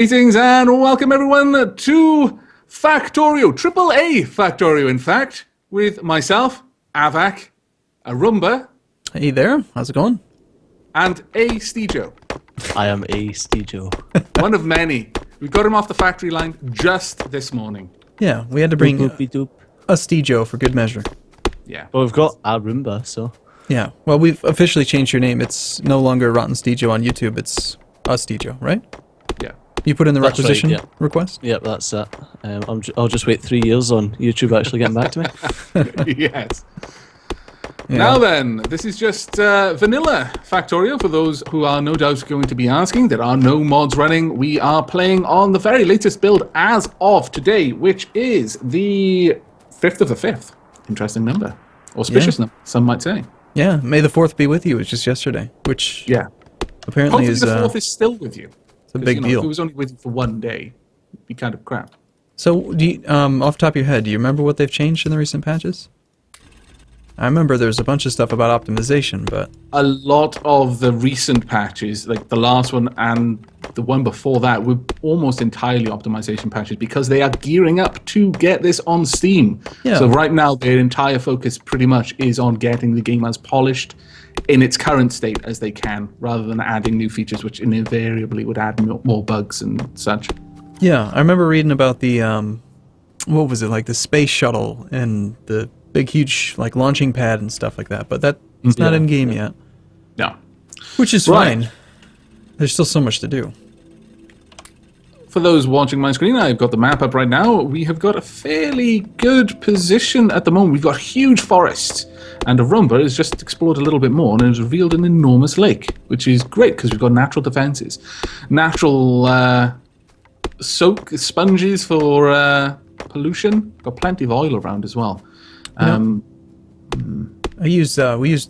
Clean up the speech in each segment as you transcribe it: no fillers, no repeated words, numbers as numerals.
Greetings and welcome everyone to Factorio, AAA Factorio in fact, with myself, Avac, Arumba, Hey there, how's it going? and A. Steejo. I am A. Steejo. One of many. We got him off the factory line just this morning. Yeah, we had to bring Doopy doop. a Steejo for good measure. Yeah. Well, we've got Arumba, so. Yeah, well, we've officially changed your name. It's no longer Rotten Steejo on YouTube, it's a Steejo, right? Yeah. You put in the That's right, requisition yeah. request? Yep, that's it. I'll just wait 3 years on YouTube actually getting back to me. Yes. Yeah. Now then, this is just vanilla Factorio. For those who are no doubt going to be asking, there are no mods running. We are playing on the very latest build as of today, which is the 5th of the 5th. Interesting number. Auspicious number, some might say. Yeah, May the 4th be with you, it was just yesterday, which Yeah. apparently Hopefully is the 4th is still with you. it's a 'Cause, big If deal. it was only with you for one day, it'd be kind of crap. So, do you, off the top of your head, do you remember what they've changed in the recent patches? I remember there's a bunch of stuff about optimization, but A lot of the recent patches, like the last one and the one before that, were almost entirely optimization patches because they are gearing up to get this on Steam. Yeah. So right now, their entire focus pretty much is on getting the game as polished in its current state as they can, rather than adding new features, which invariably would add more bugs and such. yeah, I remember reading about the, what was it, like the space shuttle and the big, huge, like, launching pad and stuff like that, but it's not Yeah. in game yet. No. Which is Right. fine. There's still so much to do. For those watching my screen, I've got the map up right now. We have got a fairly good position at the moment. We've got huge forests, and Arumba has just explored a little bit more and has revealed an enormous lake, which is great because we've got natural defenses, natural soak sponges for pollution. Got plenty of oil around as well. We use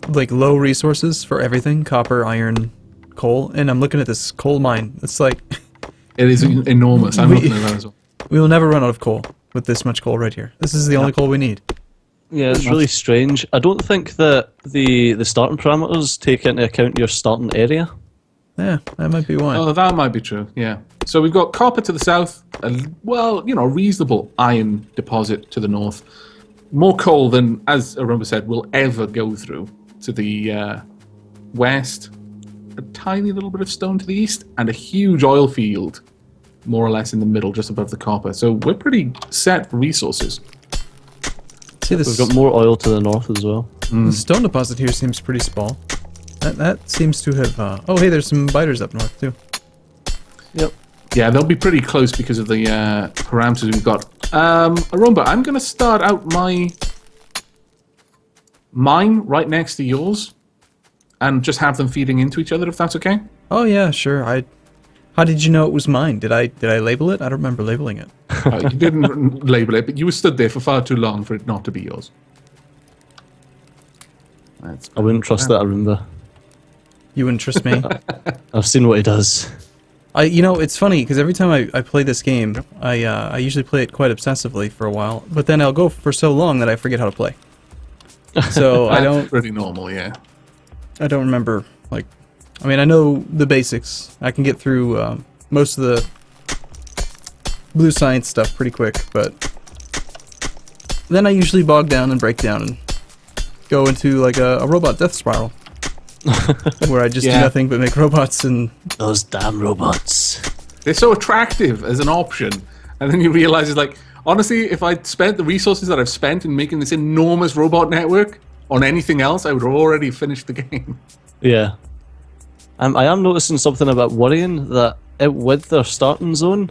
like low resources for everything, copper, iron, coal, and I'm looking at this coal mine. It's like It is enormous. I'm looking at that as well. we will never run out of coal with this much coal right here. This is the only coal we need. Yeah, it's really strange. I don't think that the starting parameters take into account your starting area. Yeah, that might be why. Oh, that might be true, yeah. So we've got copper to the south, reasonable iron deposit to the north. More coal than, as Arumba said, will ever go through to the west. A tiny little bit of stone to the east, and a huge oil field, more or less in the middle, just above the copper. So we're pretty set for resources. See this We've got more oil to the north as well. the stone deposit here seems pretty small. That seems to have. Oh, hey, there's some biters up north too. Yep. Yeah, they'll be pretty close because of the parameters we've got. Arumba, I'm going to start out my mine right next to yours, and just have them feeding into each other, if that's okay. Oh yeah, sure. How did you know it was mine? Did I label it? I don't remember labeling it. You didn't label it, but you were stood there for far too long for it not to be yours. That's I wouldn't trust that Arumba. You wouldn't trust me. I've seen what he does. It's funny because every time I play this game, I usually play it quite obsessively for a while, but then I'll go for so long that I forget how to play. So I That's don't pretty normal, yeah. remember I know the basics. I can get through most of the blue science stuff pretty quick, but then I usually bog down and break down and go into like a robot death spiral. Where I just do Yeah. nothing but make robots and Those damn robots. They're so attractive as an option, and then you realize it's like, honestly, if I'd spent the resources that I've spent in making this enormous robot network on anything else, I would have already finished the game. Yeah. I am noticing something about worrying that with their starting zone,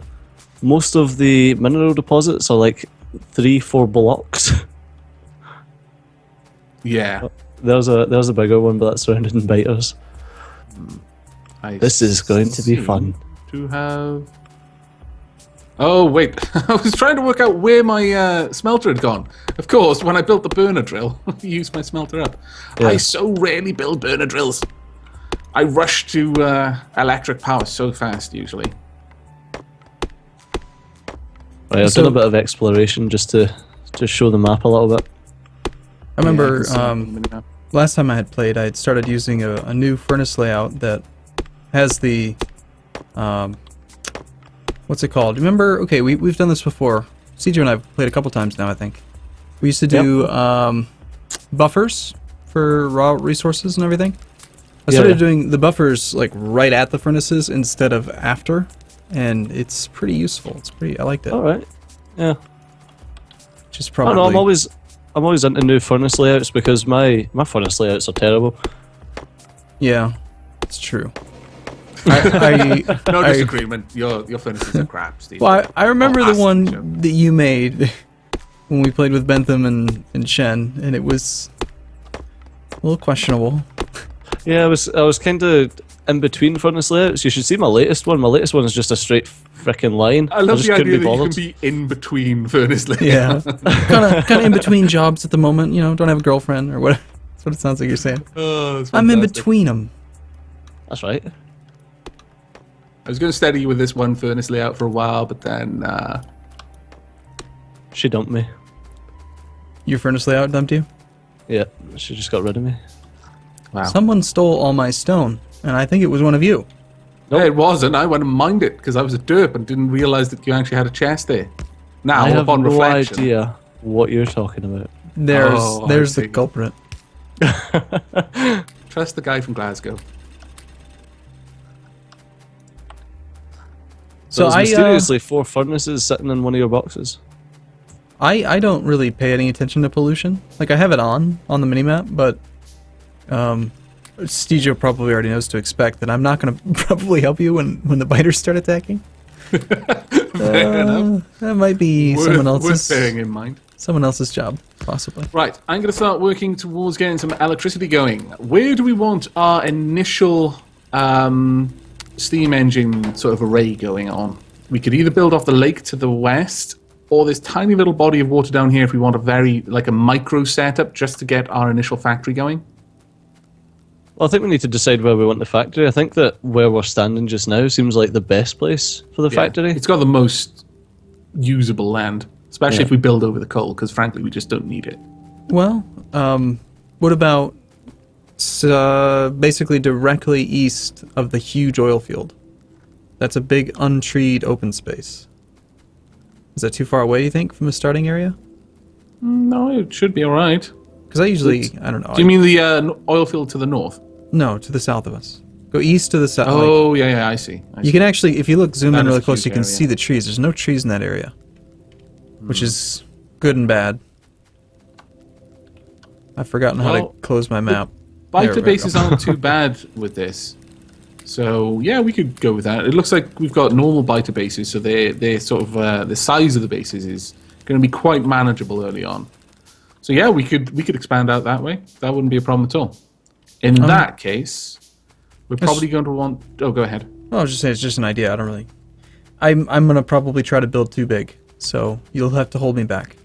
most of the mineral deposits are like 3-4 blocks. Yeah. There's a bigger one, but that's surrounded in biters. This is going to be fun. To have. Oh wait, I was trying to work out where my smelter had gone. Of course, when I built the burner drill, I used my smelter up. Yeah. I so rarely build burner drills. I rush to electric power so fast usually. Right, I've So- done a bit of exploration just to show the map a little bit. I remember Yeah, I can see it on the minimap. last time I had played, I had started using a new furnace layout that has the what's it called? Remember? Okay, we've done this before. CJ and I've played a couple times now, I think. We used to do buffers for raw resources and everything. I started doing the buffers like right at the furnaces instead of after, and it's pretty useful. I liked it. All right. Yeah. Just probably. I'm always into new furnace layouts because my furnace layouts are terrible. Yeah, it's true. No disagreement. Your furnaces are crap, Steve. Well, I remember the one Joe. that you made when we played with Bentham and Shen, and it was a little questionable. Yeah, I was kind of in between furnace layouts. You should see my latest one. My latest one is just a straight freaking line. I love just the couldn't idea that you bothered. can be in between furnace layers. Yeah, kind of in between jobs at the moment. You know, don't have a girlfriend or whatever. That's what it sounds like you're saying. Oh, that's I'm in fantastic. between them. That's right. I was going to steady you with this one furnace layout for a while, but then She dumped me. Your furnace layout dumped you? Yeah, she just got rid of me. wow. Someone stole all my stone, and I think it was one of you. No, it wasn't. I went and mined it because I was a derp and didn't realize that you actually had a chest there. Now, I have upon no reflection, idea what you're talking about. There's Oh, I there's the see. culprit. trust the guy from Glasgow. So So there's mysteriously 4 furnaces sitting in one of your boxes. I don't really pay any attention to pollution. Like, I have it on the minimap, but Stejo probably already knows to expect that I'm not going to probably help you when the biters start attacking. Fair enough. That might be someone Worth bearing else's in mind. job, possibly. Right, I'm going to start working towards getting some electricity going. Where do we want our initial steam engine sort of array going on? We could either build off the lake to the west, or this tiny little body of water down here if we want a micro setup just to get our initial factory going. Well, I think we need to decide where we want the factory. I think that where we're standing just now seems like the best place for the factory. It's got the most usable land, especially Yeah. if we build over the coal, because frankly we just don't need it. Well, what about basically directly east of the huge oil field? That's a big untreed open space. Is that too far away, you think, from the starting area? No, it should be all right. Because I usually, I don't know. Do you mean the oil field to the north? No, to the south of us. Go east to the south. Oh, yeah, I see. You can actually, if you look, zoom That in is really a close, huge you can area. see the trees. There's no trees in that area, which is good and bad. I've forgotten how Well, to close my map. Biter There we bases go. aren't too bad with this. So, yeah, we could go with that. It looks like we've got normal biter bases, so they're sort of, the size of the bases is going to be quite manageable early on. So, yeah, we could expand out that way. That wouldn't be a problem at all. In that case, we're probably going to want... Oh, go ahead. Well, I was just saying, it's just an idea. I don't really. I'm gonna probably try to build too big, so you'll have to hold me back.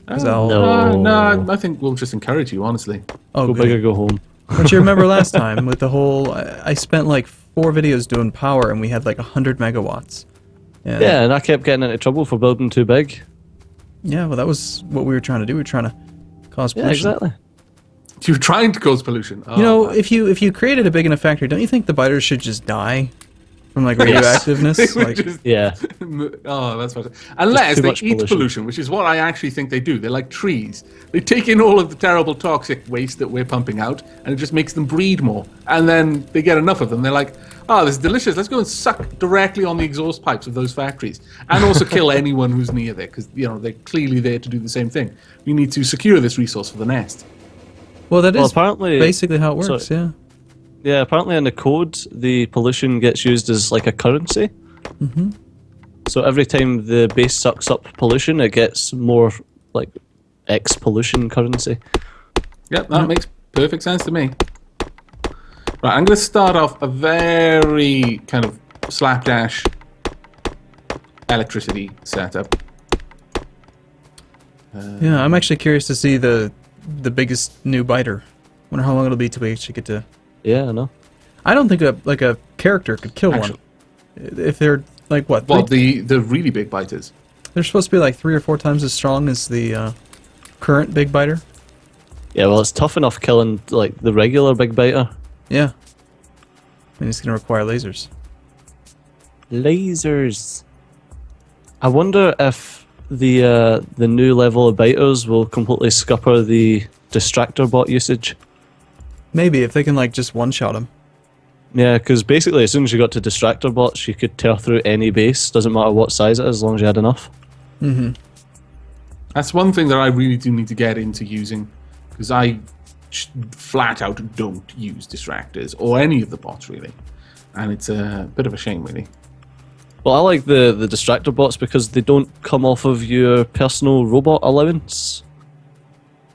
'Cause I'll- No, I think we'll just encourage you, honestly. Oh, Go good. big or go home. Don't you remember last time with the whole? I spent like 4 videos doing power, and we had like 100 megawatts. And Yeah, and I kept getting into trouble for building too big. yeah, well, that was what we were trying to do. We were trying to cause Yeah, pollution. exactly. You're trying to cause pollution. Oh, You know, man. if you created a big enough factory, don't you think the biters should just die from like radioactiveness? They would like, just- Yeah. Oh, that's what. Unless too they much eat pollution. pollution, which is what I actually think they do. They're like trees. They take in all of the terrible toxic waste that we're pumping out, and it just makes them breed more. And then they get enough of them. They're like, oh, this is delicious. Let's go and suck directly on the exhaust pipes of those factories, and also kill anyone who's near there, because they're clearly there to do the same thing. We need to secure this resource for the nest. well, that Well, is apparently- basically how it works. Sorry. Yeah. Yeah, apparently in the code, the pollution gets used as like a currency. Mm-hmm. So every time the base sucks up pollution, it gets more like X pollution currency. Yep, that makes perfect sense to me. Right, I'm going to start off a very kind of slapdash electricity setup. Yeah, I'm actually curious to see the biggest new biter. Wonder how long it'll be till we actually get to. Yeah, I know. I don't think a character could kill Actually- one. If they're like what? Well, three- the really big biters. they're supposed to be like 3 or 4 times as strong as the current big biter. Yeah, well, it's tough enough killing like the regular big biter. Yeah. And it's gonna require lasers. Lasers. I wonder if the new level of biters will completely scupper the distractor bot usage. Maybe if they can like just one-shot him. Yeah, because basically as soon as you got to distractor bots, you could tear through any base. Doesn't matter what size it is, as long as you had enough. Mm-hmm. That's one thing that I really do need to get into using, because I flat out don't use distractors or any of the bots really, and it's a bit of a shame really. Well, I like the distractor bots because they don't come off of your personal robot allowance.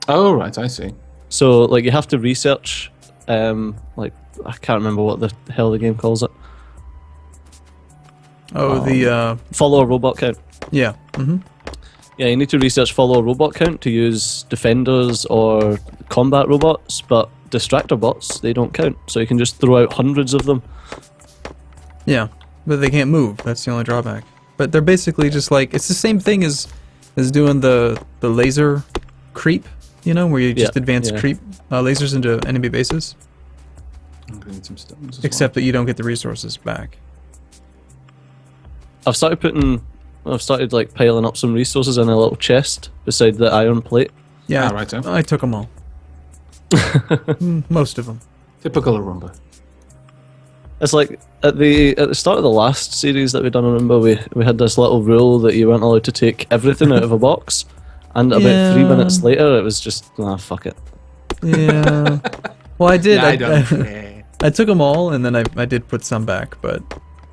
Oh right, I see. So like you have to research, like I can't remember what the hell the game calls it. Oh, the Follow a robot count. yeah. Mm-hmm. Yeah, you need to research follow a robot count to use defenders or combat robots, but distractor bots, they don't count. So you can just throw out hundreds of them. Yeah, but they can't move. That's the only drawback. But they're basically just like, it's the same thing as doing the laser creep, you know, where you just advance creep lasers into enemy bases. I'm gonna need some stones as Except that you don't get the resources back. I've started like piling up some resources in a little chest beside the iron plate. Yeah, right, so. I took them all. Most of them. well. Typical Arumba. It's like at the start of the last series that we done on Arumba, we had this little rule that you weren't allowed to take everything out of a box, and about 3 minutes later it was just fuck it. Yeah. Well, I did. Yeah, I don't care. I took them all, and then I did put some back, but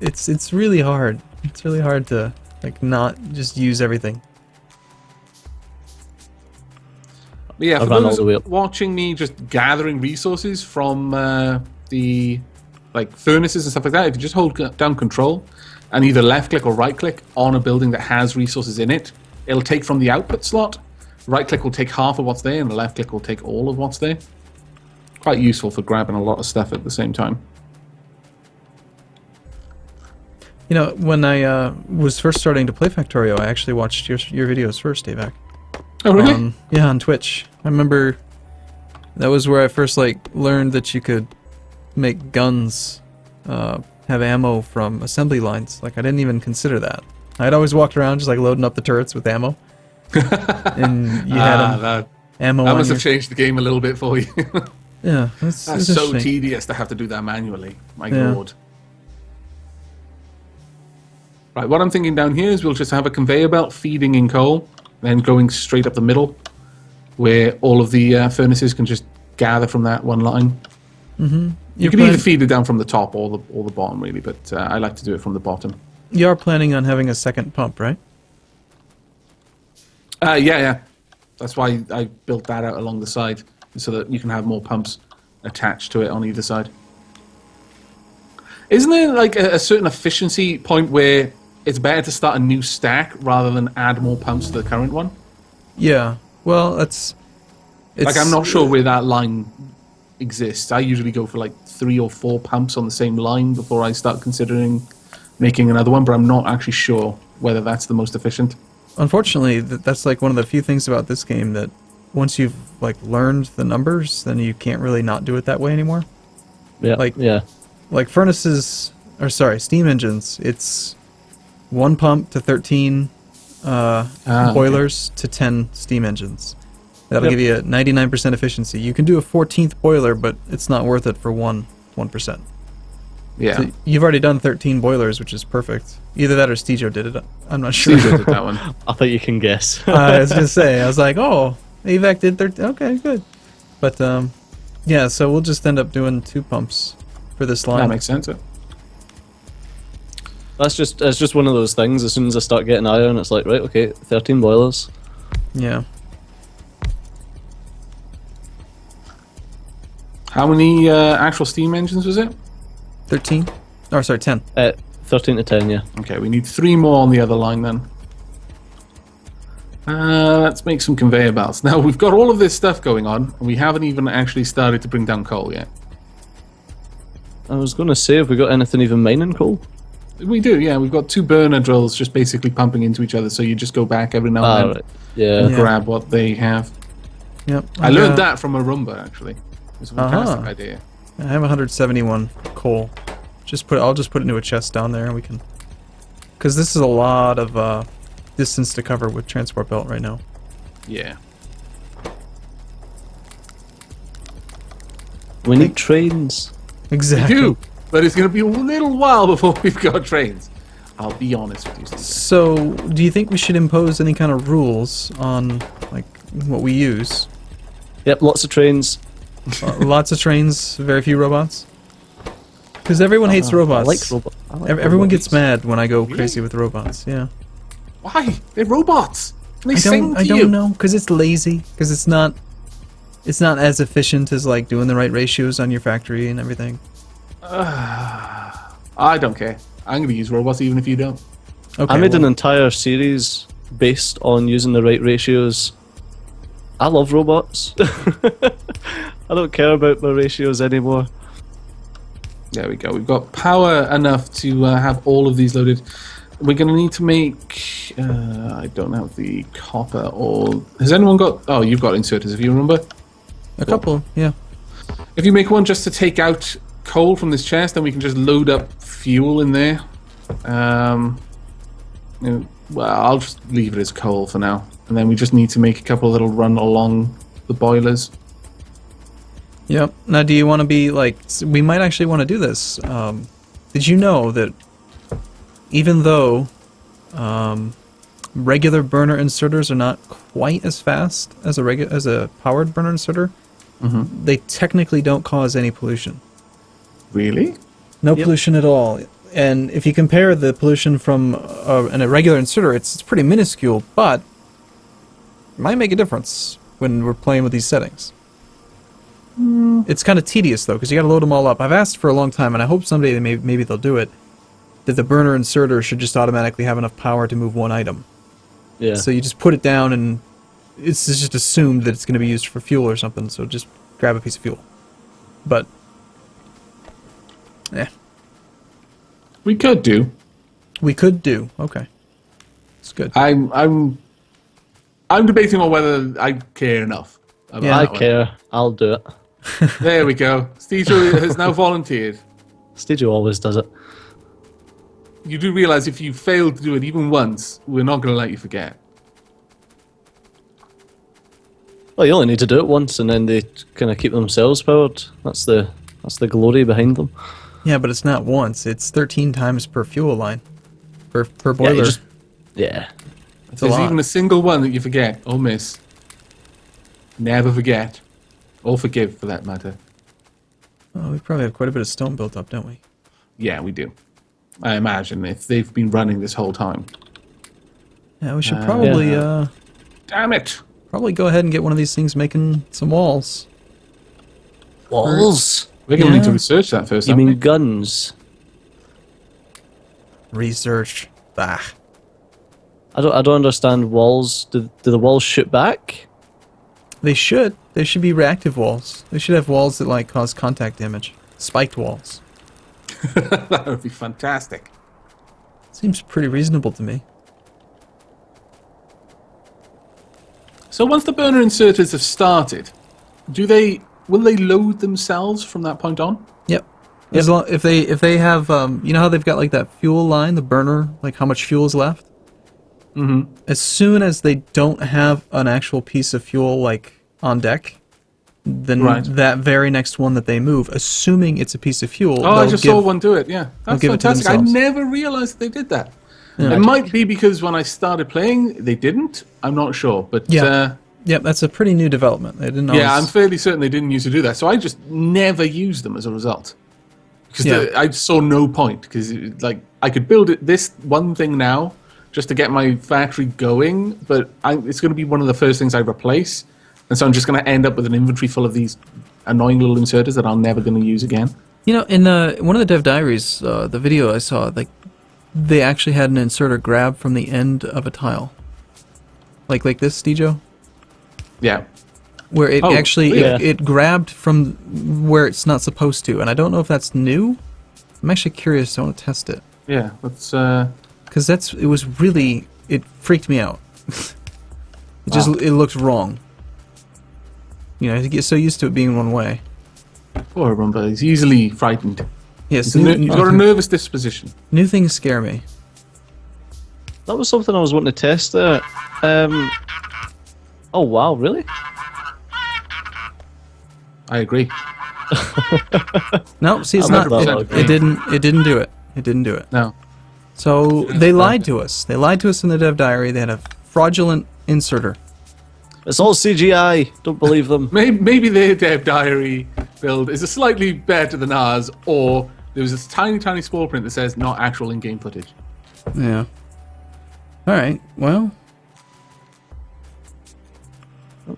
it's really hard. It's really hard to like not just use everything. But yeah, I for ran all those the way up. watching me just gathering resources from the like furnaces and stuff like that, if you just hold down control and either left click or right click on a building that has resources in it, it'll take from the output slot. Right click will take half of what's there, and the left click will take all of what's there. Quite useful for grabbing a lot of stuff at the same time. You know, when I was first starting to play Factorio, I actually watched your videos first, Avac. Oh really? Yeah, on Twitch. I remember that was where I first like learned that you could make guns have ammo from assembly lines. Like I didn't even consider that. I'd always walked around just like loading up the turrets with ammo. And you had ammo. That on must your... have changed the game a little bit for you. Yeah, That's so interesting. tedious to have to do that manually. My Yeah. lord. Right, what I'm thinking down here is we'll just have a conveyor belt feeding in coal, then going straight up the middle, where all of the furnaces can just gather from that one line. Mm-hmm. You can either feed it down from the top or the bottom, really, but I like to do it from the bottom. You are planning on having a second pump, right? Yeah. That's why I built that out along the side, so that you can have more pumps attached to it on either side. Isn't there like a certain efficiency point where it's better to start a new stack rather than add more pumps to the current one? Yeah. Well, it's like I'm not sure where that line exists. I usually go for like 3 or 4 pumps on the same line before I start considering making another one, but I'm not actually sure whether that's the most efficient. Unfortunately, that's like one of the few things about this game that once you've like learned the numbers, then you can't really not do it that way anymore. Yeah. Like furnaces, or sorry, steam engines, it's 1 pump to 13 boilers to 10 steam engines. That'll give you a 99% efficiency. You can do a 14th boiler, but it's not worth it for 1%. Yeah. So you've already done 13 boilers, which is perfect. Either that or Stejo did it. I'm not sure. Stejo did that one. I thought you can guess. I was gonna say, I was like, oh, Avac did 13. Okay, good. But yeah, so we'll just end up doing 2 pumps for this line. That makes sense. It's just one of those things. As soon as I start getting iron, it's like, right, okay, 13 boilers. Yeah. How many actual steam engines was it? 13? Or sorry, 10. 13 to 10, yeah. Okay, we need 3 more on the other line then. Let's make some conveyor belts. Now, we've got all of this stuff going on, and we haven't even actually started to bring down coal yet. I was going to say, have we got anything even mining coal? We do, yeah. We've got 2 burner drills just basically pumping into each other, so you just go back every now and then Right. Yeah. and grab what they have. Yep. I learned that from Arumba, actually. It was a fantastic idea. I have 171 coal. I'll just put it into a chest down there, and we can Because this is a lot of distance to cover with transport belt right now. Yeah. We need trains. We Exactly. do, but it's going to be a little while before we've got trains. I'll be honest with you, Steve. So, do you think we should impose any kind of rules on like what we use? Yep, lots of trains. Lots of trains, very few robots. Because everyone hates robots. I like robots. Everyone gets mad when I go crazy with robots. Yeah. Why? They're robots. And they I sing to you. don't know, because it's lazy. Because it's not as efficient as like doing the right ratios on your factory and everything. I don't care. I'm going to use robots even if you don't. Okay. I made an well, entire series based on using the right ratios. I love robots. I don't care about my ratios anymore. There we go. We've got power enough to have all of these loaded. We're going to need to make... I don't have the copper or... Has anyone got... Oh, you've got inserters, if you remember. a couple, yeah. If you make one just to take out coal from this chest, then we can just load up fuel in there. Well, I'll just leave it as coal for now. And then we just need to make a couple that'll run along the boilers. Yep. Now, do you want to be like... We might actually want to do this. Did you know that even though regular burner inserters are not quite as fast as a powered burner inserter, they technically don't cause any pollution. Really? No pollution at all. And if you compare the pollution from a regular inserter, it's pretty minuscule, but it might make a difference when we're playing with these settings. It's kind of tedious, though, because you got to load them all up. I've asked for a long time, and I hope someday maybe they'll do it, that the burner inserter should just automatically have enough power to move one item. Yeah. So you just put it down, and it's just assumed that it's going to be used for fuel or something, so just grab a piece of fuel. But, We could do. we could do. Okay. It's good. I'm debating on whether I care enough. About Yeah, I that one. care. I'll do it. There we go. Steve has now volunteered. Stadio always does it. You do realise if you fail to do it even once, we're not going to let you forget. Well, you only need to do it once, and then they kind of keep themselves powered. That's the glory behind them. Yeah, but it's not once. It's 13 times per fuel line. Per boiler. Yeah. If a there's lot. even a single one that you forget or miss, never forget. Or forgive, for that matter. Oh, we probably have quite a bit of stone built up, don't we? Yeah, we do. I imagine if they've been running this whole time. Yeah, we should probably Damn it! probably go ahead and get one of these things making some walls. Walls? We're going to need to Yeah. research that first. You aren't mean we? guns? Research. Bah. I don't understand walls. Do the walls shoot back? They should. They should be reactive walls. They should have walls that like cause contact damage. Spiked walls. That would be fantastic. Seems pretty reasonable to me. So once the burner inserters have started, will they load themselves from that point on? Yep. As long if they have you know how they've got like that fuel line, the burner, like how much fuel is left? Mm-hmm. As soon as they don't have an actual piece of fuel like on deck, then Right. that very next one that they move, assuming it's a piece of fuel, Oh, I they'll just give- saw one do it, yeah. That's give it to fantastic. I themselves. never realized they did that. It might be because when I started playing, they didn't. I'm not sure. But Yeah. Yep, that's a pretty new development. They didn't always... yeah, I'm fairly certain they didn't used to do that. So I just never used them as a result. Because Yeah. I saw no point. Because like I could build this one thing now just to get my factory going, but it's going to be one of the first things I replace. And so I'm just going to end up with an inventory full of these annoying little inserters that I'm never going to use again. You know, in one of the dev diaries, the video I saw, like they actually had an inserter grab from the end of a tile, like this, Stejo, Yeah. where it Oh, actually yeah. it grabbed from where it's not supposed to, and I don't know if that's new. I'm actually curious. I want to test it Yeah. That's because it freaked me out. It looked wrong. You know, you get so used to it being one way. poor Arumba. He's easily frightened. Yes, He's got a nervous disposition. new things scare me. That was something I was wanting to test there. Oh wow, really? I agree. No, see, it's I'm not. not that It agree. didn't do it. It didn't do it. No. So they lied to us. They lied to us in the dev diary. They had a fraudulent inserter. It's all CGI. Don't believe them. Maybe their dev diary build is a slightly better than ours, or there was this tiny, tiny small print that says not actual in-game footage. Yeah. All right. Well,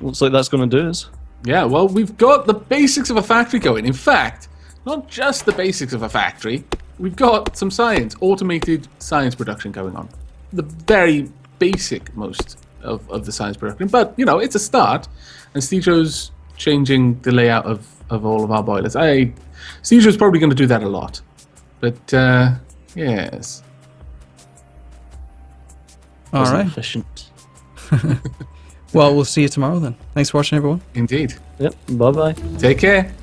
Looks like that's going to do us. Yeah, well, we've got the basics of a factory going. In fact, not just the basics of a factory. We've got some science, automated science production going on. The very basic most of the science production. But, you know, it's a start. And Stejo's changing the layout of all of our boilers. Stejo's probably going to do that a lot. But, yes. all Wasn't right. Efficient. Well, we'll see you tomorrow then. Thanks for watching, everyone. Indeed. Yep. Bye bye. Take care.